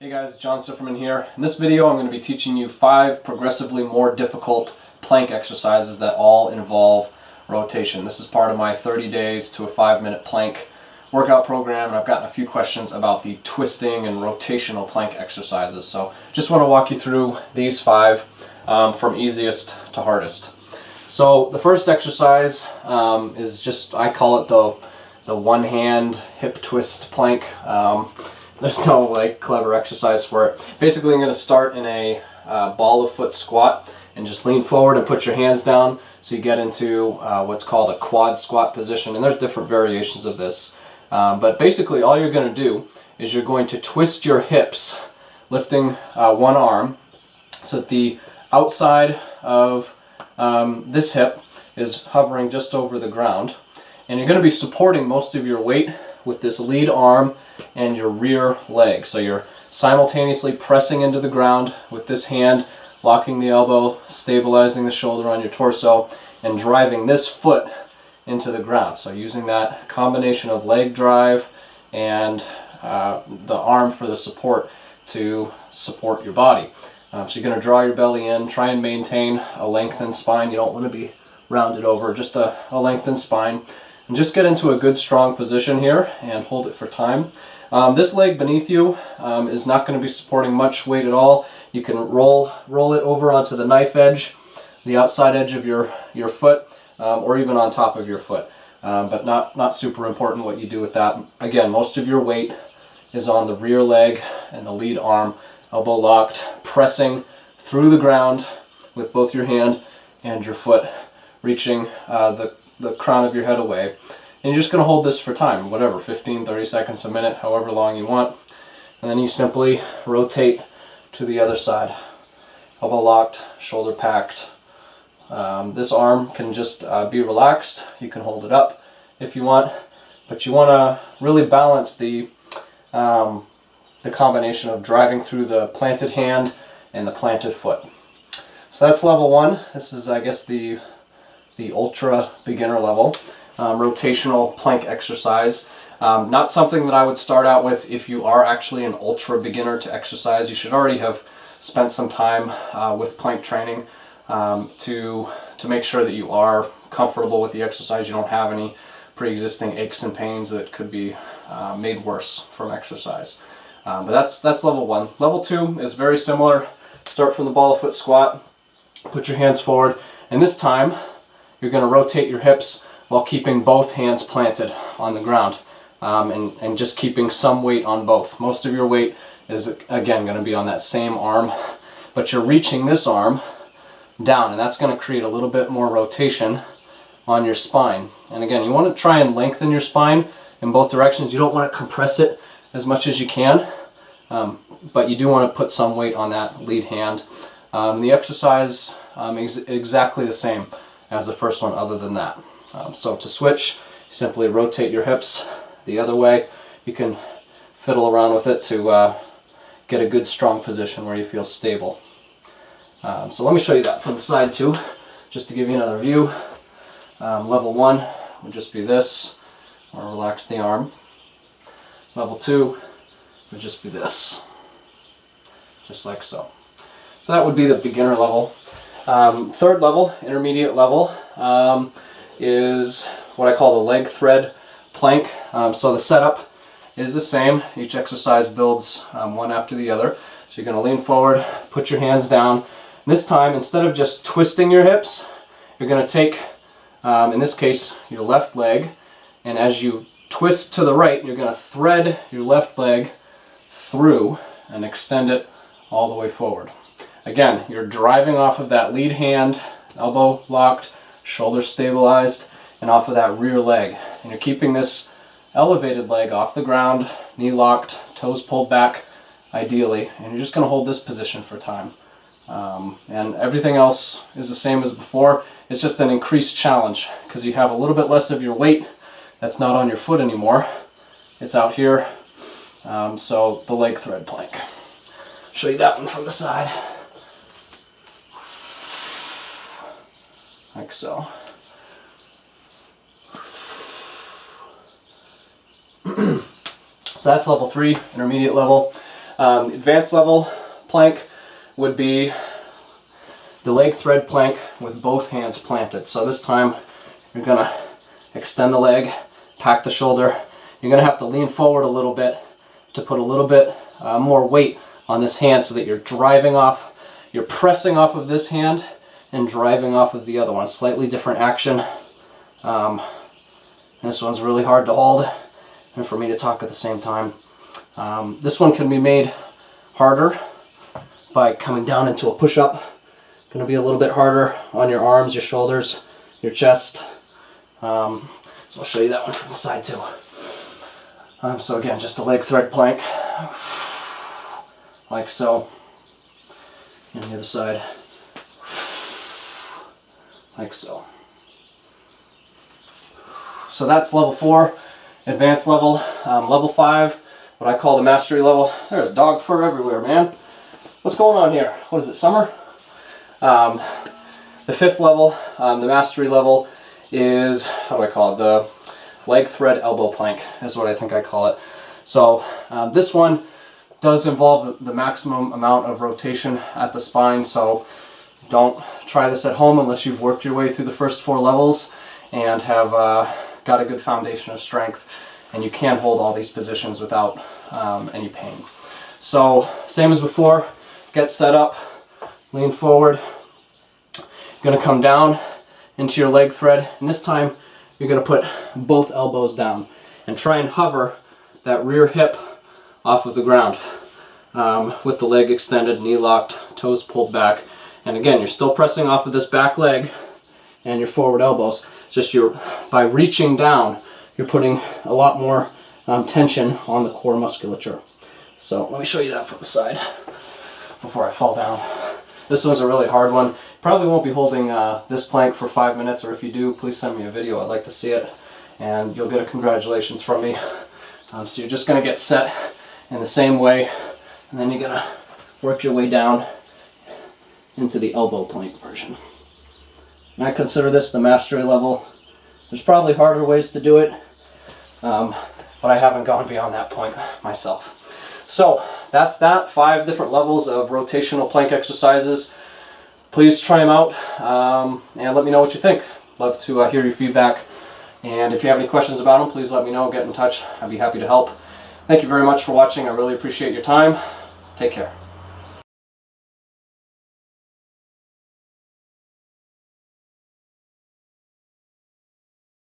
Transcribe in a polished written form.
Hey guys, John Sifferman here. In this video I'm going to be teaching you 5 progressively more difficult plank exercises that all involve rotation. This is part of my 30 days to a 5-minute plank workout program, and I've gotten a few questions about the twisting and rotational plank exercises. So just want to walk you through these 5 from easiest to hardest. So the first exercise is just, I call it the one-hand hip twist plank. There's no clever exercise for it. Basically, I'm going to start in a ball of foot squat and just lean forward and put your hands down so you get into what's called a quad squat position. And there's different variations of this. But basically, all you're going to do is you're going to twist your hips, lifting one arm so that the outside of this hip is hovering just over the ground. And you're going to be supporting most of your weight with this lead arm and your rear leg. So you're simultaneously pressing into the ground with this hand, locking the elbow, stabilizing the shoulder on your torso, and driving this foot into the ground. So using that combination of leg drive and the arm for the support to support your body. So you're going to draw your belly in, try and maintain a lengthened spine. You don't want to be rounded over, just a lengthened spine. And just get into a good strong position here and hold it for time. This leg beneath you is not going to be supporting much weight at all. You can roll it over onto the knife edge, the outside edge of your foot, or even on top of your foot. But not super important what you do with that. Again, most of your weight is on the rear leg and the lead arm, elbow locked, pressing through the ground with both your hand and your foot, reaching the crown of your head away. And you're just going to hold this for time, whatever, 15, 30 seconds, a minute, however long you want. And then you simply rotate to the other side. Elbow locked, shoulder packed. This arm can just be relaxed. You can hold it up if you want, but you want to really balance the combination of driving through the planted hand and the planted foot. So that's level 1. This is, I guess, the ultra beginner level rotational plank exercise. Not something that I would start out with if you are actually an ultra beginner to exercise. You should already have spent some time with plank training to make sure that you are comfortable with the exercise. You don't have any pre-existing aches and pains that could be made worse from exercise. But that's level 1. Level 2 is very similar. Start from the ball of foot squat, put your hands forward, and this time you're going to rotate your hips while keeping both hands planted on the ground and just keeping some weight on both. Most of your weight is, again, going to be on that same arm, but you're reaching this arm down, and that's going to create a little bit more rotation on your spine. And again, you want to try and lengthen your spine in both directions. You don't want to compress it as much as you can, but you do want to put some weight on that lead hand. The exercise is exactly the same as the first one, other than that. So to switch, simply rotate your hips the other way. You can fiddle around with it to get a good strong position where you feel stable. So let me show you that from the side too, just to give you another view. Level 1 would just be this, or relax the arm. Level 2 would just be this, just like so. So that would be the beginner level. Third level, intermediate level, is what I call the leg thread plank. So the setup is the same. Each exercise builds one after the other. So you're going to lean forward, put your hands down. This time, instead of just twisting your hips, you're going to take, in this case, your left leg, and as you twist to the right, you're going to thread your left leg through and extend it all the way forward. Again, you're driving off of that lead hand, elbow locked, shoulder stabilized, and off of that rear leg. And you're keeping this elevated leg off the ground, knee locked, toes pulled back, ideally. And you're just going to hold this position for time. And everything else is the same as before. It's just an increased challenge because you have a little bit less of your weight that's not on your foot anymore. It's out here. So the leg thread plank. Show you that one from the side. Like so. So that's level 3, intermediate level. Advanced level plank would be the leg thread plank with both hands planted. So this time you're going to extend the leg, pack the shoulder. You're going to have to lean forward a little bit to put a little bit more weight on this hand so that you're driving off, you're pressing off of this hand and driving off of the other one. Slightly different action. This one's really hard to hold and for me to talk at the same time. This one can be made harder by coming down into a push-up. Going to be a little bit harder on your arms, your shoulders, your chest. So I'll show you that one from the side too. So again, just a leg thread plank, like so, and the other side, like so. So that's level 4, advanced level. Level 5, what I call the mastery level. There's dog fur everywhere, man. What's going on here? What is it, summer? The 5th level, the mastery level, is, how do I call it? The leg thread elbow plank is what I think I call it. So this one does involve the maximum amount of rotation at the spine, so don't try this at home unless you've worked your way through the first 4 levels and have got a good foundation of strength, and you can hold all these positions without any pain. So same as before, get set up, lean forward, you're going to come down into your leg thread, and this time you're going to put both elbows down and try and hover that rear hip off of the ground with the leg extended, knee locked, toes pulled back. And again, you're still pressing off of this back leg and your forward elbows. Just by reaching down, you're putting a lot more tension on the core musculature. So let me show you that from the side before I fall down. This one's a really hard one. Probably won't be holding this plank for 5 minutes, or if you do, please send me a video. I'd like to see it, and you'll get a congratulations from me. So you're just going to get set in the same way, and then you're going to work your way down into the elbow plank version. And I consider this the mastery level. There's probably harder ways to do it, but I haven't gone beyond that point myself. So that's that, 5 different levels of rotational plank exercises. Please try them out and let me know what you think. Love to hear your feedback. And if you have any questions about them, please let me know. Get in touch. I'd be happy to help. Thank you very much for watching. I really appreciate your time. Take care.